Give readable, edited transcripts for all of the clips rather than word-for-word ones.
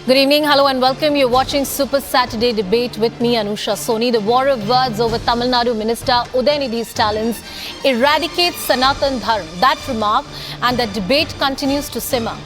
Good evening, hello and welcome. You're watching Super Saturday Debate with me, Anusha Soni. The war of words over Tamil Nadu Minister Udayinidhi Stalin's eradicates Sanatan Dharma. That remark and that debate continues to simmer.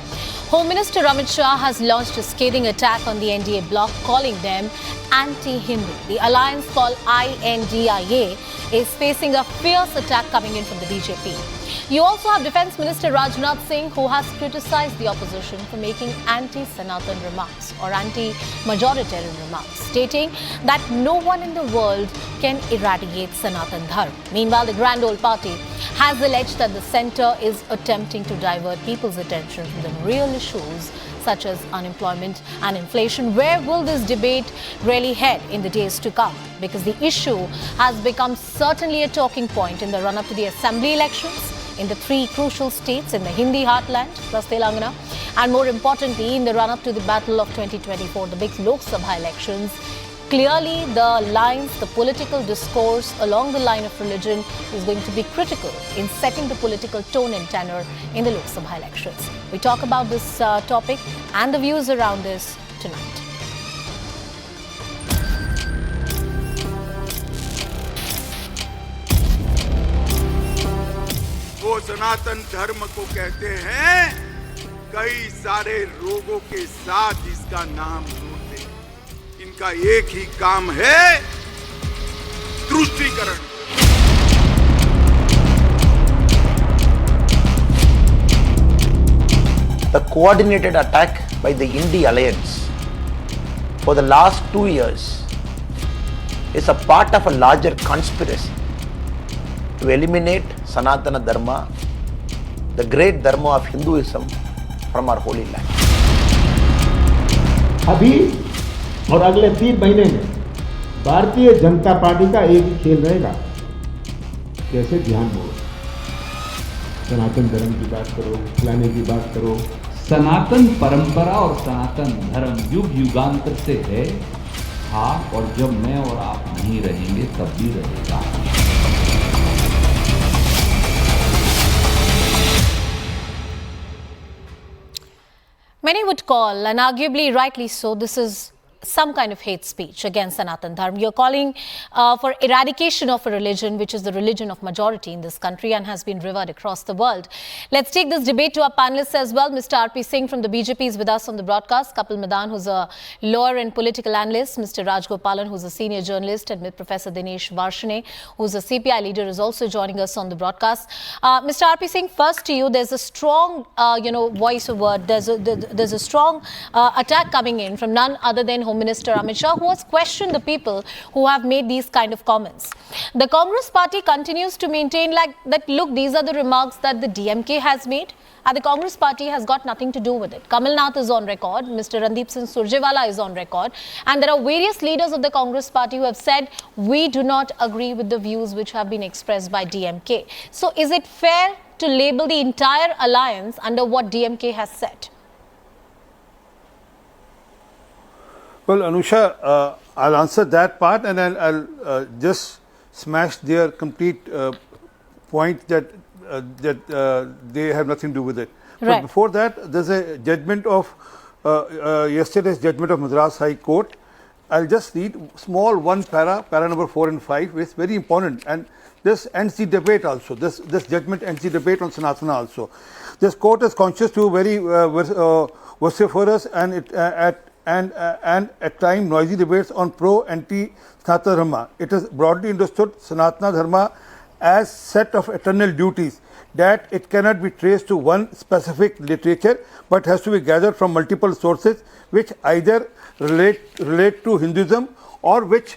Home Minister Amit Shah has launched a scathing attack on the N.D.A bloc, calling them anti-Hindu. The alliance called I.N.D.I.A is facing a fierce attack coming in from the BJP. You also have Defence Minister Rajnath Singh, who has criticised the opposition for making anti-Sanatan remarks or anti-majoritarian remarks, stating that no one in the world can eradicate Sanatan Dharma. Meanwhile, the Grand Old Party has alleged that the centre is attempting to divert people's attention from the real issues such as unemployment and inflation. Where will this debate really head in the days to come? Because the issue has become certainly a talking point in the run-up to the assembly elections in the three crucial states in the Hindi heartland, plus Telangana, and more importantly, in the run-up to the battle of 2024, the big Lok Sabha elections. Clearly, the lines, the political discourse along the line of religion is going to be critical in setting the political tone and tenor in the Lok Sabha elections. We talk about this topic and the views around this tonight. वो सनातन धर्म को कहते हैं, कई सारे रोगों के साथ इसका नाम जोड़ते हैं। इनका एक ही काम है, तुष्टीकरण। The coordinated attack by the I.N.D.I.A alliance for the last 2 years is a part of a larger conspiracy to eliminate Sanatana Dharma, the great Dharma of Hinduism, from our holy land. अभी और अगले 3 महीने में Bharatiya Janata party का एक ही खेल रहेगा, कैसे ध्यान मोड़ो। सनातन धर्म की बात करो, फलाने की बात करो। सनातन परंपरा और सनातन धर्म युग युगांतर से है, हाँ, और जब मैं और आप नहीं रहेंगे तब भी रहेगा। Many would call, and arguably rightly so, this is some kind of hate speech against Sanatan Dharma. You're calling for eradication of a religion which is the religion of majority in this country and has been revered across the world. Let's take this debate to our panelists as well. Mr. R.P. Singh from the BJP is with us on the broadcast. Kapil Madan, who's a lawyer and political analyst. Mr. Raj Gopalan, who's a senior journalist. And with Professor Dinesh Varshane, who's a CPI leader, is also joining us on the broadcast. Mr. R.P. Singh, first to you, there's a strong, voice of word. There's a strong attack coming in from none other than Home Minister Amit Shah, who has questioned the people who have made these kind of comments. The Congress party continues to maintain that, look, these are the remarks that the DMK has made, and the Congress party has got nothing to do with it. Kamal Nath is on record, Mr. Randeep Singh Surjewala is on record, and there are various leaders of the Congress party who have said, we do not agree with the views which have been expressed by DMK. So is it fair to label the entire alliance under what DMK has said? Well, Anusha, I'll answer that part, and then I'll just smash their complete point that they have nothing to do with it. Right. But before that, there's a judgment of yesterday's judgment of Madras High Court. I'll just read small one para number 4 and 5, which is very important, and this ends the debate also. This judgment ends the debate on Sanathana also. This court is conscious to very vociferous and at times noisy debates on pro-anti-Sanatana Dharma. It is broadly understood Sanatana Dharma as set of eternal duties, that it cannot be traced to one specific literature but has to be gathered from multiple sources which either relate to Hinduism or which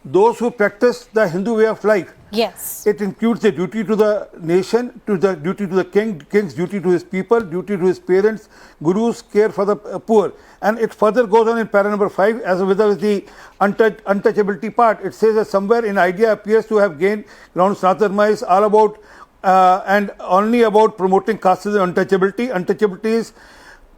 those who practice the Hindu way of life. Yes. It includes the duty to the nation, duty to the king's duty to his people, duty to his parents, gurus, care for the poor. And it further goes on in para number 5 as well as the untouchability part. It says that somewhere in I.N.D.I.A appears to have gained ground. Sanatana Dharma is all about and only about promoting casteism and untouchability. Untouchability is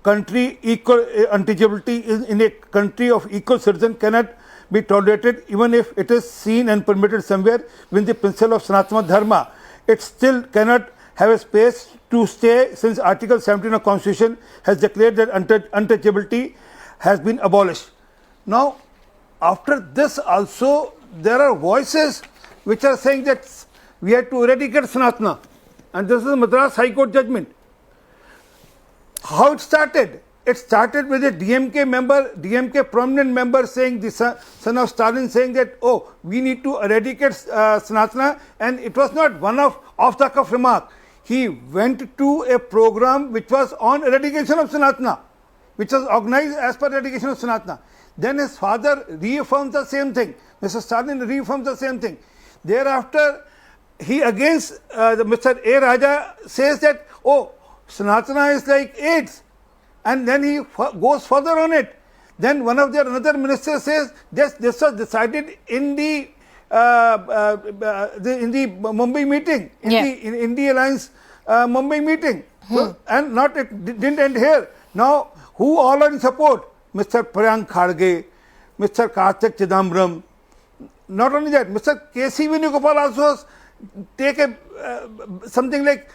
country equal. Untouchability is in a country of equal citizen cannot be tolerated even if it is seen and permitted somewhere within the principle of Sanatana Dharma. It still cannot have a space to stay since Article 17 of Constitution has declared that untouchability has been abolished. Now, after this also, there are voices which are saying that we had to eradicate Sanatana, and this is a Madras High Court judgment. How it started? It started with a DMK prominent member saying, the son of Stalin, saying that, oh, we need to eradicate Sanatana, and it was not one off the cuff remark. He went to a program which was on eradication of Sanatana, which was organized as per eradication of Sanatana. Then his father reaffirms the same thing. Mr. Stalin reaffirms the same thing. Thereafter, he against Mr. A. Raja says that, oh, Sanatana is like AIDS. And then he goes further on it. Then one of their another minister says this was decided in the Mumbai meeting, in the N.D.I.A. Mumbai meeting. So, and not it didn't end here. Now, who all are in support? Mr. Priyank Kharge, Mr. Karthik Chidambaram. Not only that, Mr. K.C. Venugopal also take a something like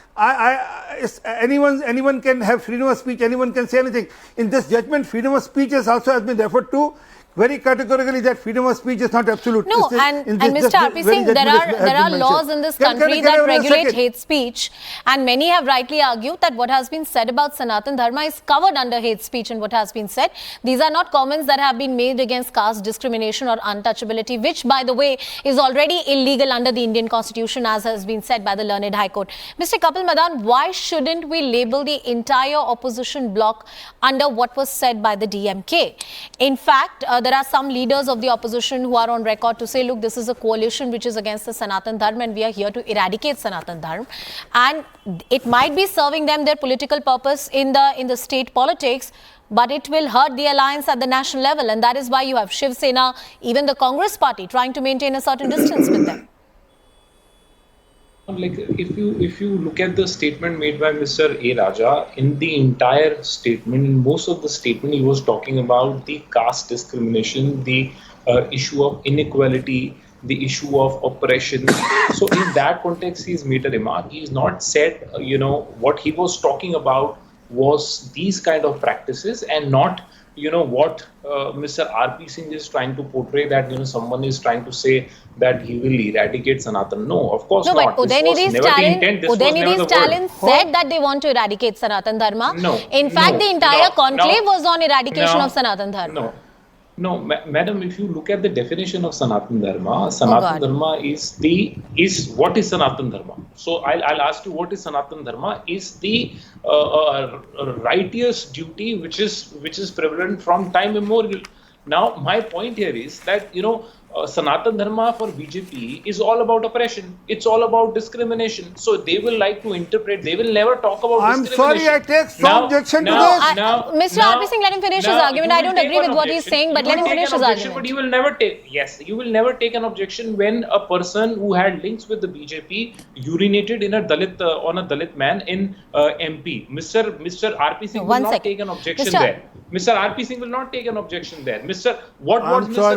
anyone can have freedom of speech, anyone can say anything. In this judgment, freedom of speech also has been referred to very categorically, that freedom of speech is not absolute. No, and Mr. R.P. Singh, there are laws in this country that regulate hate speech, and many have rightly argued that what has been said about Sanatan Dharma is covered under hate speech in what has been said. These are not comments that have been made against caste discrimination or untouchability, which, by the way, is already illegal under the Indian Constitution, as has been said by the learned High Court. Mr. Kapil Madan, why shouldn't we label the entire opposition bloc under what was said by the DMK? In fact, there are some leaders of the opposition who are on record to say, look, this is a coalition which is against the Sanatan Dharma and we are here to eradicate Sanatan Dharma. And it might be serving them their political purpose in the state politics, but it will hurt the alliance at the national level. And that is why you have Shiv Sena, even the Congress party, trying to maintain a certain distance with them. Like if you look at the statement made by Mr. A. Raja, in the entire statement, in most of the statement, he was talking about the caste discrimination, the issue of inequality, the issue of oppression. So in that context, he's made a remark. He's not said, what he was talking about was these kind of practices and not, what Mr. R.P. Singh is trying to portray, that, someone is trying to say that he will eradicate Sanatan. No, of course not. No, but Udaynidhi Stalin said that they want to eradicate Sanatan Dharma. No. In fact, the entire conclave was on eradication of Sanatan Dharma. No, madam, if you look at the definition of Sanatan Dharma, Sanatan Dharma is what is Sanatan Dharma? So I'll ask you, what is Sanatan Dharma? Is the righteous duty which is prevalent from time immemorial. Now, my point here is that, Sanatan Dharma for BJP is all about oppression. It's all about discrimination. So they will like to interpret. They will never talk about discrimination. I'm sorry, I take some objection to this. Mr. R.P. Singh, let him finish his argument. I don't agree with what he's saying, but let him finish his argument. But you will never take, you will never take an objection when a person who had links with the BJP urinated in on a Dalit man in MP. Mr. R.P. Singh will not take an objection there. Mr. R.P. Singh will not take an objection there. What Mr.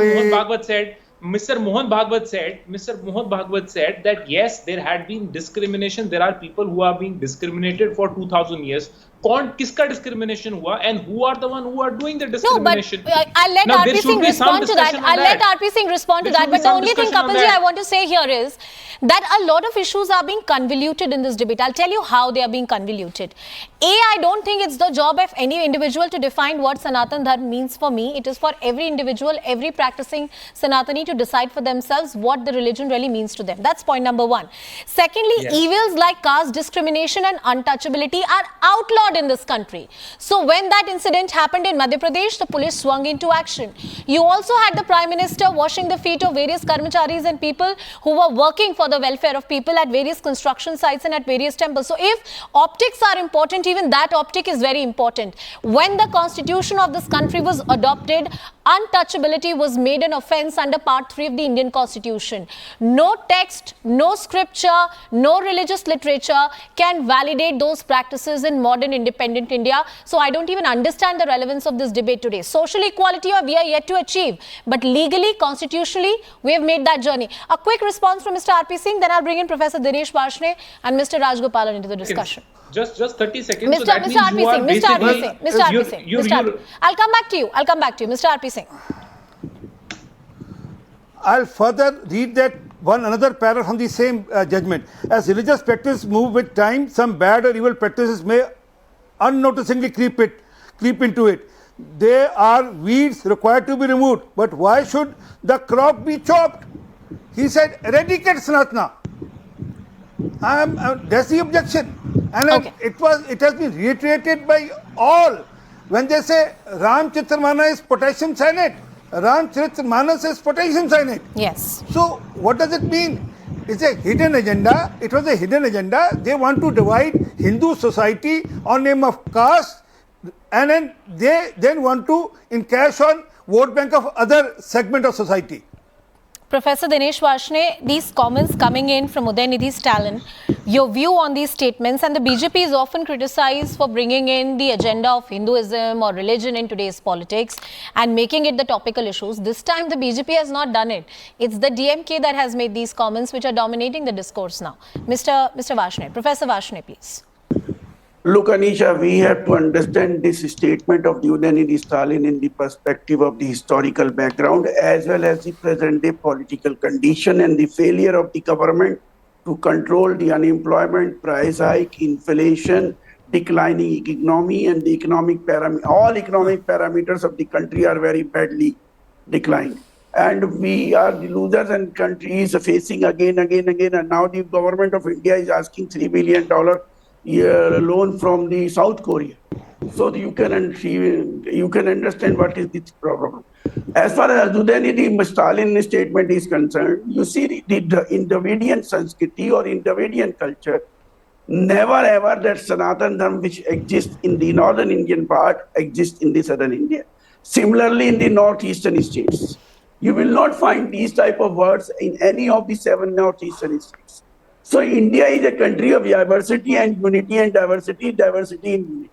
Mohan Bhagwat said? Mr. Mohan Bhagwat said that yes, there had been discrimination. There are people who are being discriminated for 2000 years. Kiska discrimination hua, and who are the one who are doing the discrimination? No, but I'll let R.P. Singh respond to that. I'll let R.P. Singh respond to that. But the only thing, Kapilji, I want to say here is that a lot of issues are being convoluted in this debate. I'll tell you how they are being convoluted. I don't think it's the job of any individual to define what Sanatan Dharma means for me. It is for every individual, every practicing Sanatani to decide for themselves what the religion really means to them. That's point number one. Secondly, evils like caste discrimination and untouchability are outlawed in this country. So when that incident happened in Madhya Pradesh, the police swung into action. You also had the Prime Minister washing the feet of various karmacharis and people who were working for the welfare of people at various construction sites and at various temples. So if optics are important, even that optic is very important. When the constitution of this country was adopted, untouchability was made an offence under Part 3 of the Indian Constitution. No text, no scripture, no religious literature can validate those practices in modern independent India. So I don't even understand the relevance of this debate today. Social equality we are yet to achieve, but legally, constitutionally, we have made that journey. A quick response from Mr. R.P. Singh, then I'll bring in Professor Dinesh Varshney and Mr. Rajgopalan into the discussion. Just 30 seconds. Mr. R.P. Singh, I'll come back to you. Mr. R.P. Singh. I'll further read that another paragraph from the same judgment. As religious practice move with time, some bad or evil practices may unnoticingly creep into it. There are weeds required to be removed, but why should the crop be chopped? He said, eradicate Sanatana. That's the objection, and Okay. it has been reiterated by all. When they say Ramcharitramana is potassium cyanate, Ramcharitmanas is potassium cyanate. Yes. So what does it mean? It's a hidden agenda. It was a hidden agenda. They want to divide Hindu society on name of caste, and then they want to encash on vote bank of other segment of society. Professor Dinesh Varshney, these comments coming in from Udayanidhi Stalin, your view on these statements, and the BJP is often criticized for bringing in the agenda of Hinduism or religion in today's politics and making it the topical issues. This time the BJP has not done it. It's the DMK that has made these comments which are dominating the discourse now. Mr. Varshney, Professor Varshney, please. Look, Anisha, we have to understand this statement of the Udayanidhi Stalin in the perspective of the historical background as well as the present-day political condition and the failure of the government to control the unemployment, price hike, inflation, declining economy, and the all economic parameters of the country are very badly declined. And we are the losers, and country is facing again, and now the government of India is asking $3 billion loan from the South Korea. So you can understand what is the problem. As far as Udayanidhi Stalin statement is concerned, you see the Dravidian Sanskriti or Dravidian culture, never ever that Sanatan Dharma which exists in the northern Indian part exists in the southern India. Similarly, in the northeastern states, you will not find these type of words in any of the 7 northeastern states. So India is a country of diversity and unity, and diversity and unity.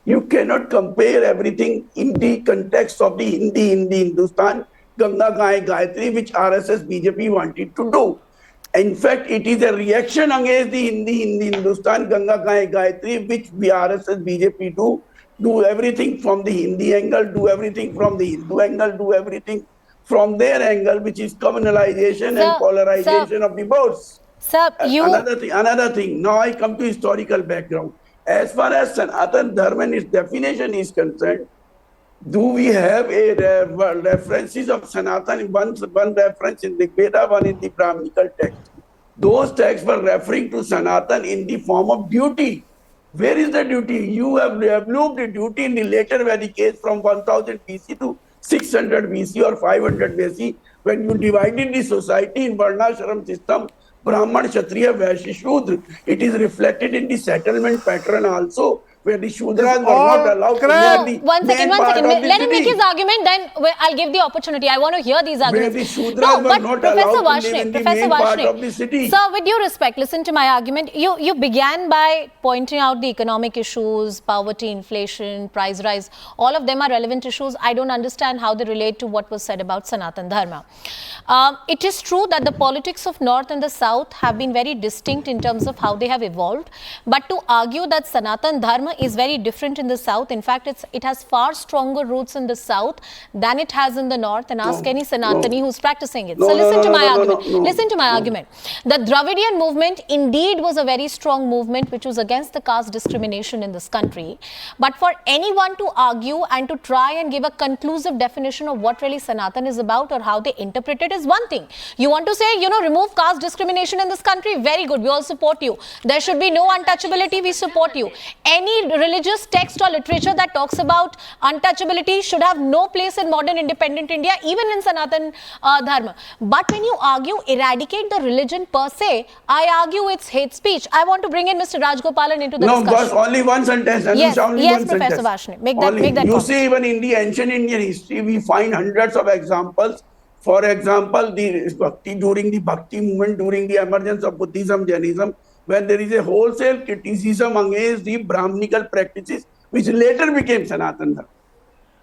You cannot compare everything in the context of the Hindi Hindustan, Ganga Gayatri, which RSS BJP wanted to do. In fact, it is a reaction against the Hindi Hindustan, Ganga Gayatri, which the RSS BJP do everything from the Hindi angle, do everything from the Hindu angle, do everything from their angle, which is communalization and polarization of the votes. Sir, Another thing. Now I come to historical background. As far as Sanatan Dharma and its definition is concerned, do we have a references of Sanatan? One reference in the Veda, one in the Brahminical text. Those texts were referring to Sanatan in the form of duty. Where is the duty? You have developed a duty in the later Vedic age from 1000 BC to 600 BC or 500 BC, when you divided the society in Varnashram system, Brahman, Kshatriya, Vaishya, Shudra. It is reflected in the settlement pattern also, where the Shudras were not allowed to live in the One second. Let him make his argument, then I'll give the opportunity. I want to hear these arguments. Where the Shudras were not allowed to live in the main part of the city. Sir, with due respect, listen to my argument. You began by pointing out the economic issues, poverty, inflation, price rise. All of them are relevant issues. I don't understand how they relate to what was said about Sanatan Dharma. It is true that the politics of North and the South have been very distinct in terms of how they have evolved. But to argue that Sanatan Dharma is very different in the South, in fact, it has far stronger roots in the South than it has in the North, and ask any Sanatani who's practicing it. So listen to my argument. Listen to my argument. The Dravidian movement indeed was a very strong movement which was against the caste discrimination in this country. But for anyone to argue and to try and give a conclusive definition of what really Sanatan is about or how they interpret it is one thing. You want to say, remove caste discrimination in this country? Very good. We all support you. There should be no untouchability. We support you. Any religious text or literature that talks about untouchability should have no place in modern independent India, even in Sanatan Dharma. But when you argue eradicate the religion per se, I argue it's hate speech. I want to bring in Mr. Rajgopalan into the discussion. No, boss, only one sentence. Yes, Professor Varshney. Make that you see, even in the ancient Indian history, we find hundreds of examples. For example, the Bhakti during the Bhakti movement, during the emergence of Buddhism, Jainism, when there is a wholesale criticism against the Brahminical practices, which later became Sanatan Dharma.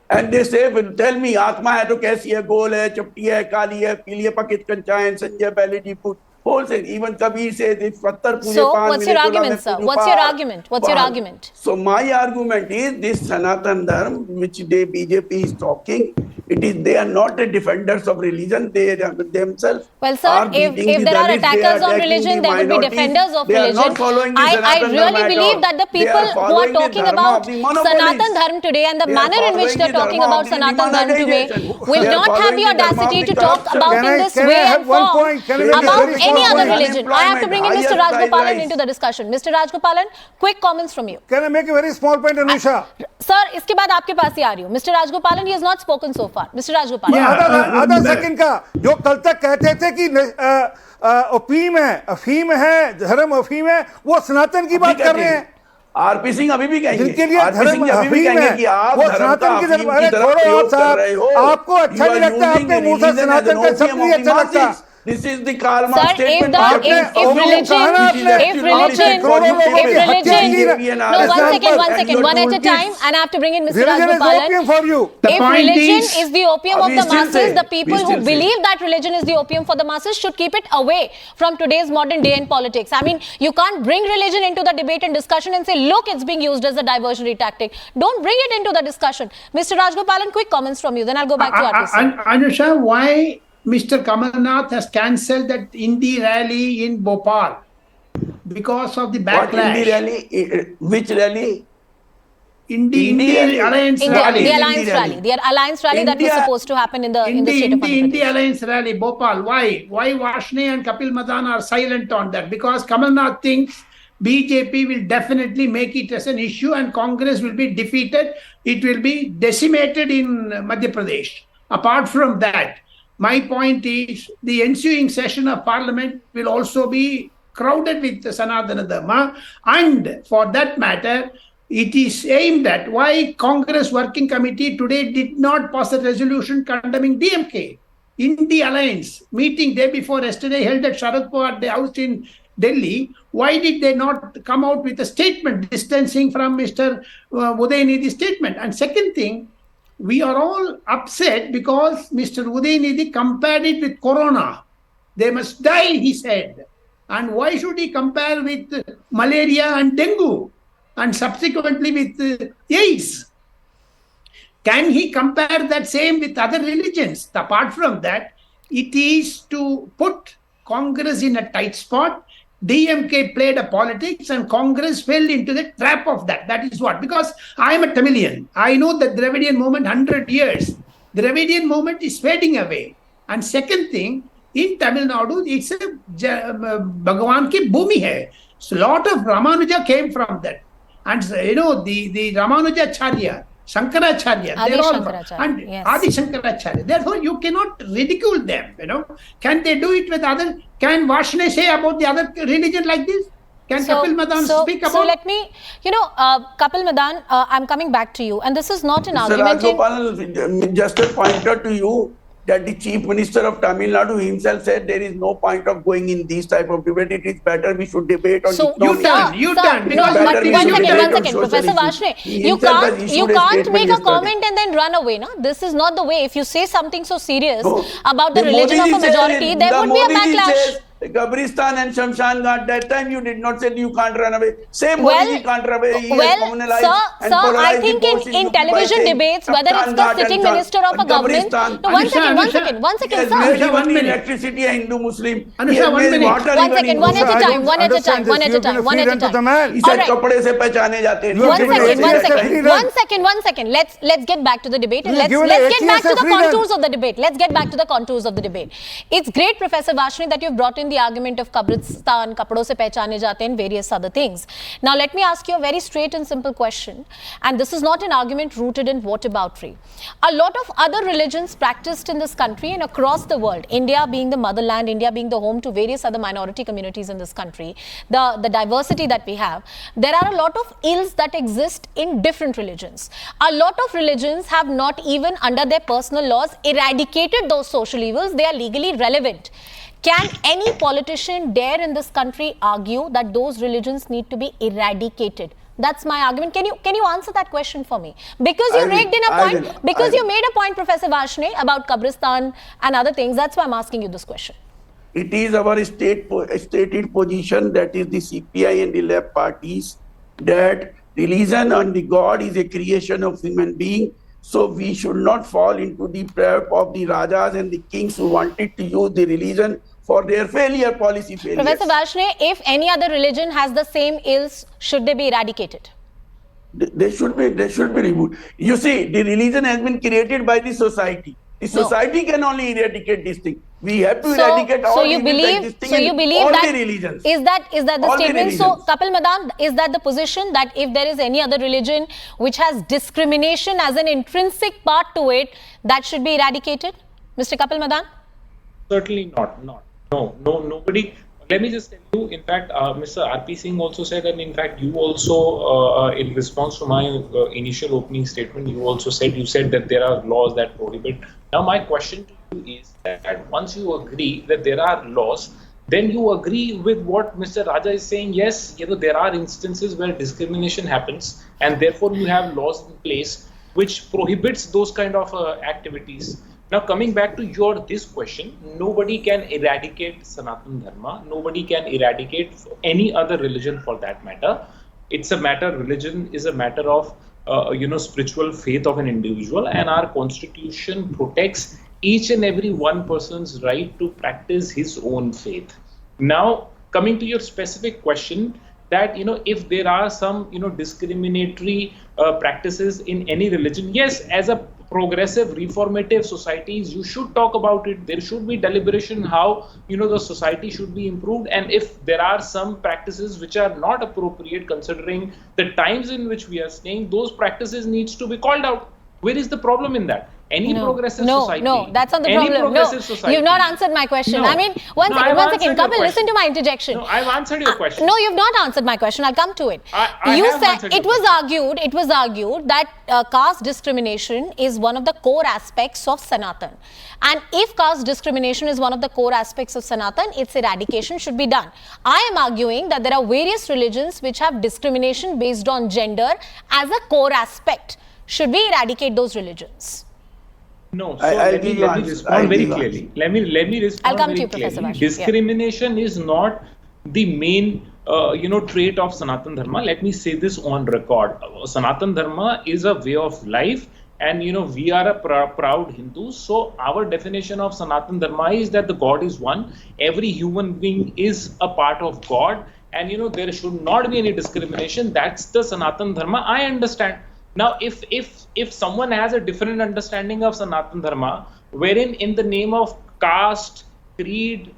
And they say, well, tell me, Atma hai to kaisi hai, gol hai, chapti hai, kali hai, pili hai, pakit kancha hai, Sanjay Baladi put wholesale. Even Kabir says, if pattar puje So, paan what's mile your tola mein argument, sir? puju What's your paan. argument? What's your argument? So, my argument is this Sanatan Dharma, which the BJP is talking, they are not the defenders of religion, they themselves Well, sir, are if beating the there are Dalits, they attackers on attacking religion, the there would be minorities. defenders of They are religion. not following the I Sanatan really Dharma at believe all. that the They are people who are following the talking dharma about of the monopolies. Sanatan Dharma today and the They are manner in which following they're the talking dharma about of the Sanatan Dharma today demonetization. will They are not have following the the dharma audacity of to the talk corruption. about Can in I- this can I way have and one form point? Can I make a about very any small other point? religion. I have to bring in Mr. Highest Rajgopalan price into the discussion. Mr. Rajgopalan, quick comments from you. Can I make a very small point, Anusha? Sir, इसके बाद आपके पास ही आ रही हूँ. Mr. Rajgopalan, he has not spoken so far. Mr. Rajgopalan. आधा second का जो कल तक कहते थे कि अफीम है, धर्म अफीम है, वो सनातन की बात कर रहे हैं. आरपी सिंह अभी भी कहेंगे, जिनके लिए आरपी सिंह अभी भी कहेंगे कि आप वो धर्म का सनातन की अफीम तरफ, की अरे तरफ छोड़ो आप प्रयोग कर साहब, रहे हो. आपको अच्छा नहीं लगता, आपके मुंह से सनातन का शब्द नहीं अच्छा लगता. This is the Karl Sir, Marx if statement. the आपने if वो religion, कहा ना आपने, if religion, करोड़ों लोगों की हत्या की ना. no, one second, one at a time, and I have to bring in Mr. Religion is Rajgopalan. opium for you. If religion is the opium of we the still masses, say- the people we who still say- believe that religion is the opium for the masses should keep it away from today's modern day in politics. I mean, you can't bring religion into the debate and discussion and say, look, it's being used as a diversionary tactic. Don't bring it into the discussion. Mr. Rajgopalan, quick comments from you, then I'll go back to RTC. Anusha, why Mr. Kamal Nath has cancelled that I.N.D.I.A rally in Bhopal because of the What backlash. in the rally? Which rally? I.N.D.I.A Alliance India, rally. the alliance rally, the alliance rally that was India- supposed to happen in the state of Madhya I.N.D.I.A Pradesh. Alliance rally, Bhopal. Why? Why Varshney and Kapil Madan are silent on that? Because Kamal Nath thinks BJP will definitely make it as an issue and Congress will be defeated. It will be decimated in Madhya Pradesh. Apart from that, my point is the ensuing session of parliament will also be crowded with the Sanatana Dharma, and for that matter, it is aimed at why Congress Working Committee today did not pass a resolution condemning DMK. In the alliance meeting day before yesterday held at Sharad Pawar house in Delhi, why did they not come out with a statement distancing from Mr. Udayanidhi's statement? And second thing, we are all upset because Mr. Udayanidhi compared it with corona. They must die, he said. And why should he compare with malaria and dengue and subsequently with AIDS? Can he compare that same with other religions? Apart from that, it is to put Congress in a tight spot. DMK played a politics and Congress fell into the trap of that. That is what. Because I am a Tamilian. I know the Dravidian movement 100 years. The Dravidian movement is fading away. And second thing, in Tamil Nadu, it's a Bhagavan ki bhumi hai. So a lot of Ramanuja came from that. And you know, the Ramanujacharya, Shankaracharya, Adi they're all Shankaracharya, and yes. Adi Shankaracharya. Therefore, you cannot ridicule them. You know, can they do it with other? Can Varshney say about the other religion like this? Can Kapil Madan speak about? So let me, Kapil Madan, I'm coming back to you, and this is not an argument. Rajgopal, just a pointer to you that the Chief Minister of Tamil Nadu himself said there is no point of going in these type of debate. It is better we should debate on So economy. You sir, turn, no, because but better we one should second, debate one on second, social Professor issues. Varshney, He you himself has can't issued a make statement a yesterday. comment and then run away, na? This is not the way. If you say something so serious No. about the religion of a majority, there would be a backlash. Kabristan and Shamshan Ghat, that time you did not say you can't run away. Same Well, Modi ji can't run away. He has well, communalized and sir, I polarized think the posts in UP by television saying debates, whether it's Shamshan the Ghat sitting and minister of a government. Kabristan. No, one Anusha, second, He has sir. made one even minute. electricity a Hindu-Muslim. Anusha, He has 1 made minute. water One even second, one at a Hindu-Muslim. time, one at a time, one at a time, one at a time. He All said right. kapde se pehchane jate hain. You have given One second. Let's get back to the debate and let's given get back to the freedom. contours of the debate. Let's get back to the contours of the debate. It's great, Professor Varshney, that you've brought in the argument of Kabristan, kapdo se pehchane jate and various other things. Now let me ask you a very straight and simple question, and this is not an argument rooted in whataboutery. A lot of other religions practiced in this country and across the world, India being the motherland, India being the home to various other minority communities in this country, the diversity that we have, there are a lot of ills that exist in different religions. A lot of religions have not even under their personal laws eradicated those social evils. They are legally relevant. Can any politician dare in this country argue that those religions need to be eradicated? That's my argument. Can you answer that question for me? Because you made a point, Professor Varshney, about Qabristan and other things. That's why I'm asking you this question. It is our stated position, that is the CPI and the left parties, that religion and the God is a creation of human being. So we should not fall into the trap of the Rajas and the kings who wanted to use the religion for their policy failures. Professor Varshney, if any other religion has the same ills, should they be eradicated? They should be removed. You see, the religion has been created by the society. The society can only eradicate this thing. We have to eradicate all the religions. Is that the statement? So, Kapil Madan, is that the position, that if there is any other religion which has discrimination as an intrinsic part to it, that should be eradicated? Mr. Kapil Madan? Certainly not. No, nobody. Let me just tell you, in fact, Mr. R.P. Singh also said, and in fact, you also, in response to my initial opening statement, you said that there are laws that prohibit. Now, my question to you is that once you agree that there are laws, then you agree with what Mr. Raja is saying. Yes, there are instances where discrimination happens, and therefore you have laws in place which prohibits those kind of activities. Now, coming back to this question, nobody can eradicate Sanatan Dharma. Nobody can eradicate any other religion for that matter. Religion is a matter of, spiritual faith of an individual, and our constitution protects each and every one person's right to practice his own faith. Now, coming to your specific question, that if there are some discriminatory practices in any religion, yes, as a progressive reformative societies, you should talk about it. There should be deliberation how the society should be improved, and if there are some practices which are not appropriate considering the times in which we are staying, those practices needs to be called out. Where is the problem in that? Any progressive society. No, that's not the problem. You've not answered my question. I mean, one second. Kapil, listen to my interjection. No, I've answered your question. No, you've not answered my question. I'll come to it. You said it was argued that caste discrimination is one of the core aspects of Sanatan. And if caste discrimination is one of the core aspects of Sanatan, its eradication should be done. I am arguing that there are various religions which have discrimination based on gender as a core aspect. Should we eradicate those religions? No, so let me respond very clearly. Let me respond. I'll come to you, Professor Varshney. Discrimination is not the main, trait of Sanatan Dharma. Let me say this on record. Sanatan Dharma is a way of life, and we are a proud Hindus. So our definition of Sanatan Dharma is that the God is one. Every human being is a part of God, and there should not be any discrimination. That's the Sanatan Dharma. I understand. Now, if someone has a different understanding of Sanatan Dharma, wherein in the name of caste, creed,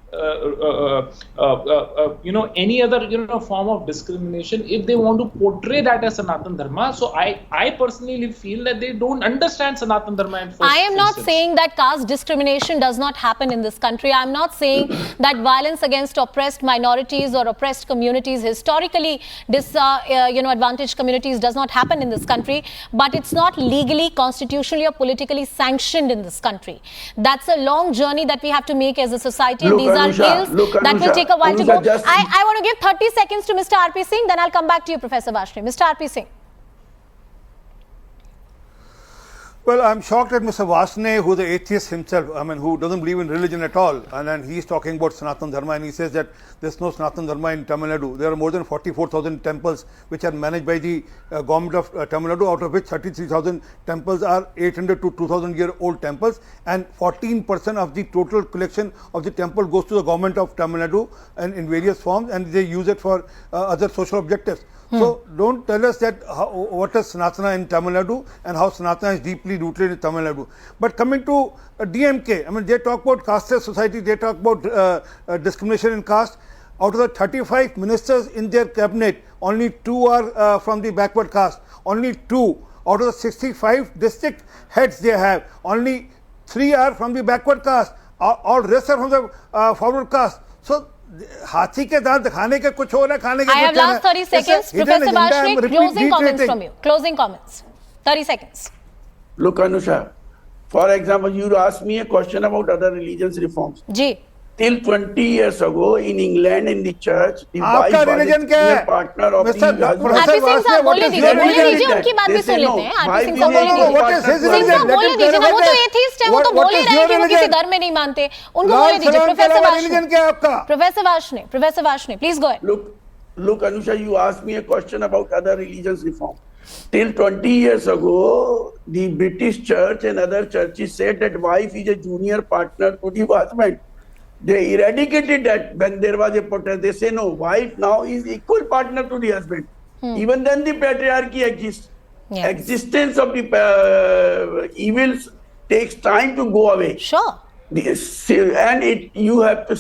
any other form of discrimination, if they want to portray that as Sanatan Dharma, so I personally feel that they don't understand Sanatan Dharma. I am not saying that caste discrimination does not happen in this country. I am not saying that violence against oppressed minorities or oppressed communities, historically disadvantaged communities, does not happen in this country, but it's not legally, constitutionally or politically sanctioned in this country. That's a long journey that we have to make as a society. These are ills that will take a while to go. I want to give 30 seconds to Mr. R.P. Singh, then I'll come back to you, Professor Varshney. Mr. R.P. Singh. Well, I'm shocked at Mr. Varshney, who's an atheist himself, who doesn't believe in religion at all. And then he's talking about Sanatan Dharma, and he says that there's no Sanatan Dharma in Tamil Nadu. There are more than 44,000 temples which are managed by the government of Tamil Nadu, out of which 33,000 temples are 800 to 2,000 year old temples, and 14% of the total collection of the temple goes to the government of Tamil Nadu and in various forms, and they use it for other social objectives. So don't tell us that what is Sanatana in Tamil Nadu and how Sanatana is deeply rooted in Tamil Nadu. But coming to DMK, they talk about caste society, they talk about discrimination in caste. Out of the 35 ministers in their cabinet, only 2 are from the backward caste. Only 2 out of the 65 district heads they have, only 3 are from the backward caste. All rest are from the forward caste. So हाथी के दांत दिखाने के कुछ और है, खाने के कुछ और है. I have last 30 seconds. Professor Varshney, closing comments from you. Closing comments. 30 seconds. Look, Anusha, for example, you asked me a question about other religions reforms. Ji. till 20 years ago in England in the church, the wife आपका was a religion क्या senior है? partner of the Mr. husband. RP Singh साहब बोलने दीजिए, बोलने दीजिए, that. उनकी बात They भी say सुन no, लेते हैं। आरपी wife सिंह is साहब a बोलने equal what is partner his to Singh religion? साहब Let बोलने him दीजिए ना, वो तो clarify. एथीस्ट है, वो तो What बोल ही is रहे हैं your कि वो किसी religion? धर्म में नहीं मानते, उनको लॉर्ड बोलने दीजिए। सलाम के प्रोफेसर अलावा वार्ष्णेय, religion क्या है आपका? Professor Varshney, please go ahead. Look, Anusha, you asked me a question about other religions reform. Till 20 years ago, the British church and other churches said that wife is a junior partner to the husband. They eradicated that when there was a protest. They say no, wife now is equal partner to the husband. Even then the patriarchy exists. Yes. Existence of the evils takes time to go away. Sure. And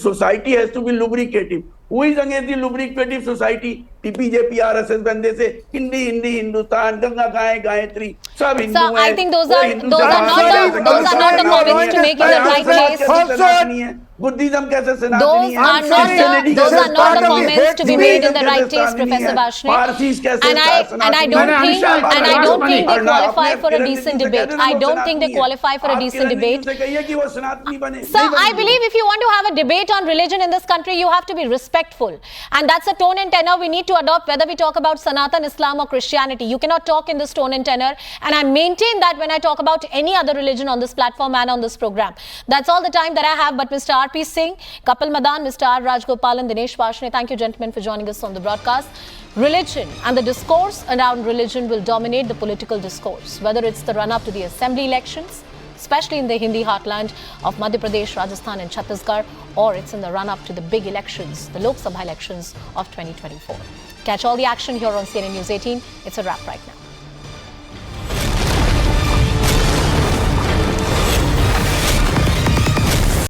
society has to be lubricative. Who is against the lubricative society? BJP, RSS, when they say Hindi, Hindustan, Ganga Gaye, Gayatri, sab Hindu So I think those are not the comments to make in the right place. Buddhism kaise Sanatani Those hai? are not the comments to be made in the right place, Professor Varshney. And I don't think they qualify for a decent debate. I don't think they qualify for a decent debate. Sir, I believe if you want to have a debate on religion in this country, you have to be respectful. And that's a tone and tenor we need to adopt, whether we talk about Sanatan, Islam or Christianity. You cannot talk in this tone and tenor. And I maintain that when I talk about any other religion on this platform and on this program. That's all the time that I have. But Mr. R.P. Singh, Kapil Madan, Mr. R. Rajgopalan, Dinesh Varshney, thank you gentlemen for joining us on the broadcast. Religion and the discourse around religion will dominate the political discourse, whether it's the run-up to the assembly elections, especially in the Hindi heartland of Madhya Pradesh, Rajasthan and Chhattisgarh, or it's in the run-up to the big elections, the Lok Sabha elections of 2024. Catch all the action here on CNN News 18. It's a wrap right now.